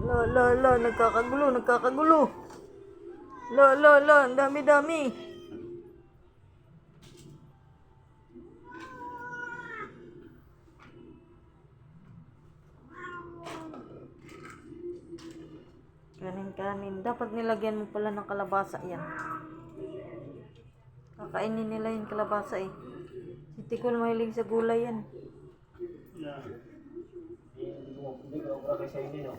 La, nagkakagulo. La, ang dami. Kanin. Dapat nilagyan mo pala ng kalabasa yan. Kakainin nila yung kalabasa eh. Si Tikol mahilig sa gulay yan. Hindi ko na kayo sa inyo, no?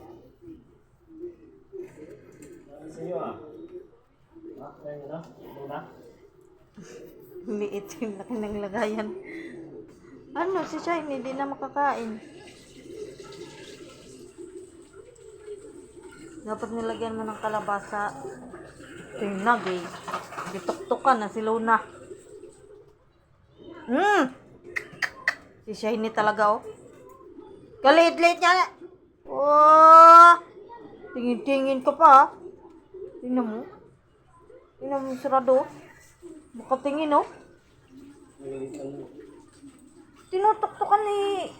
Sa inyo, ah. Sa inyo, no? Luna? Liit yung laki ng lagayan. Ano, si Shiny, hindi na makakain. Dapat nilagyan mo ng kalabasa. Ito yung nagay. Gituktukan na si Luna. Si Shiny talaga, oh. Kaliit-liit niya. Oh! Tingin-tingin ka pa, ah. Tingnan mo. Sarado. Makatingin, oh. Tinutuktukan ni...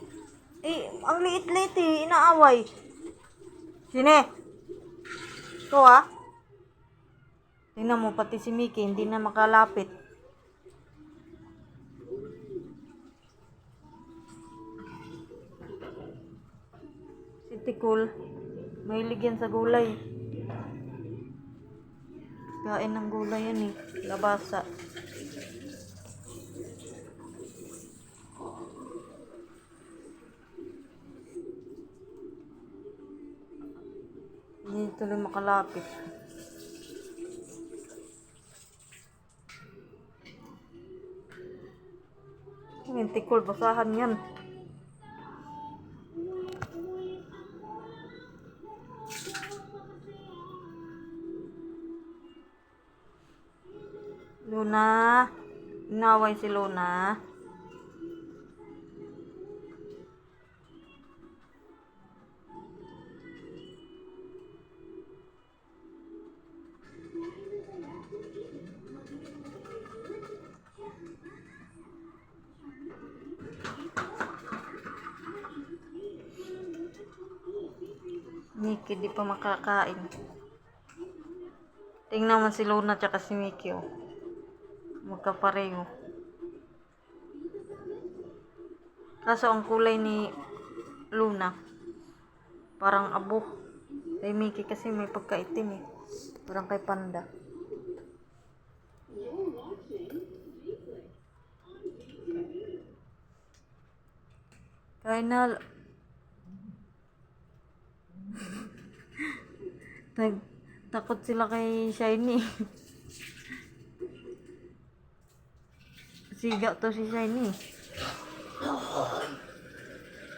ang liit-liit eh. Inaaway. Sine? Ito, ah. Tingnan mo, pati si Mickey, hindi na makalapit. Si Tikol, mahilig yan sa gulay. Kain ng gulay yan eh. Labasa. Hindi tuloy makalapit. Yung Tikol, basahan yan. Luna. Inaway si Luna. Mickey di pa makakain. Tingnan mo si Luna tsaka si Mickey, oh. Magkapareho. Kaso ang kulay ni Luna parang abo. Kay Mickey kasi may pagkaitim eh. Parang kay Panda. Kain na. Takot sila kay Shiny. Siga to si Shiny.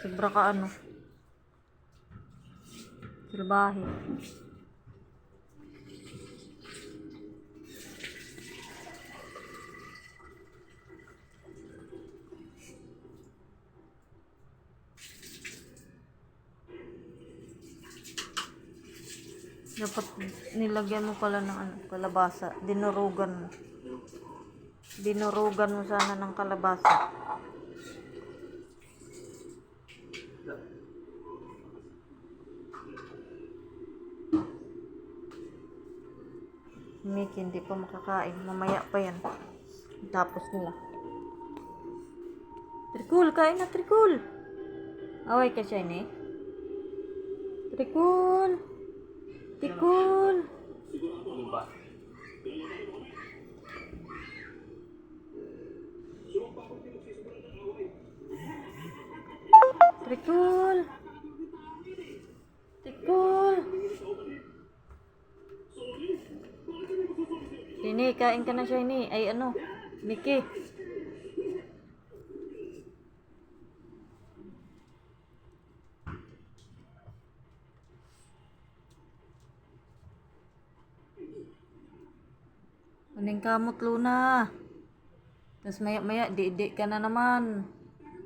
Sobra ka ano. Salbahe. Dapat nilagyan mo pala ng ano, kalabasa. Dinurugan mo sana ng kalabasa. Mickey hindi pa makakain. Mamaya pa yan. Tapos nila. Trikul, kain na Trikul. Away ka siya eh. Trikul. Tikul. Tikul. Ini kain ka na siya ini. Ay ano, Mickey. Kuning kamot Luna. Tapos maya di ka na naman.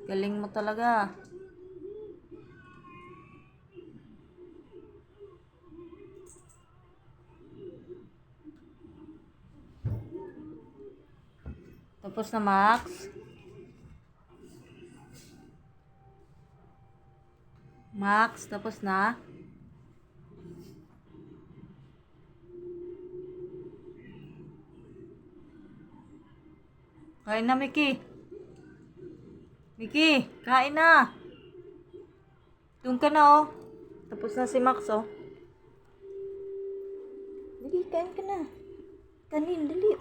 Galing mo talaga. Tapos na, Max. Max, tapos na. Kain na, Mickey. Mickey, kain na. Doon ka na, oh. Tapos na si Max, oh. Dali, kain ka na. Kanin, dali.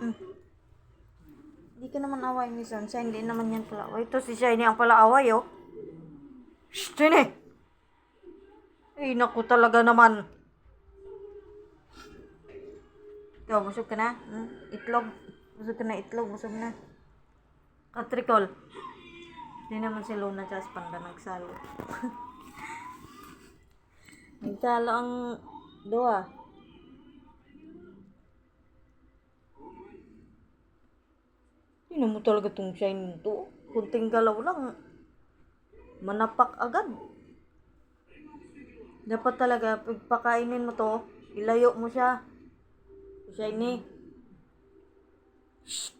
Hindi ka naman away ni Sunshine. Hindi naman yan pala away. Ito si Shiny ang pala away, oh. Shh, Shiny! Ay, naku talaga naman. Ikaw, busog ka na? Itlog. Busog ka na itlog. Busog na. Katrikol. Hindi naman si Luna tsaka si Panda nagsalo. Nagsalo ang dua. Hindi mo talaga itong Shiny to. Kunting galaw lang. Manapak agad. Dapat talaga, pagpakainin mo to, ilayo mo siya. Shiny. Shh.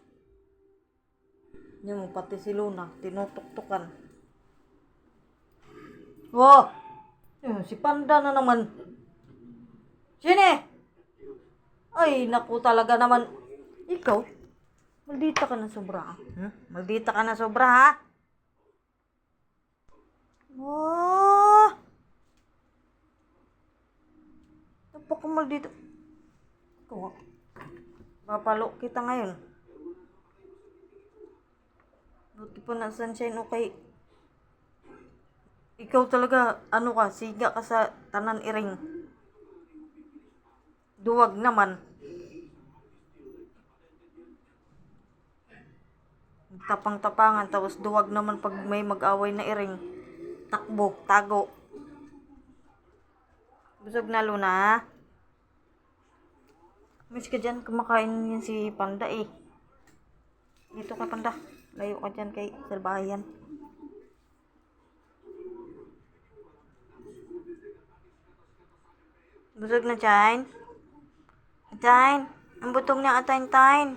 Hindi mo, pati si Luna, tinutuktukan. Oh! Si Panda na naman. Shiny! Ay, naku talaga naman. Ikaw, maldita ka na sobra. Maldita ka na sobra, ha? Oh! Tapos ko maldita. Ikaw, papalo kita ngayon. Buti po na Sunshine, okay. Ikaw talaga, ano ka, siga ka sa tanan iring. Duwag naman. Tapang-tapangan, tapos duwag naman pag may mag-away na iring. Takbo, tago. Busog na, Luna, ha? Miss ka dyan, kumakain yan si Panda, eh. Dito ka, Panda. Layo ka dyan kay salbahayan. Busog na, Chain? Chain? Ang butong niya, Atayin-tayin.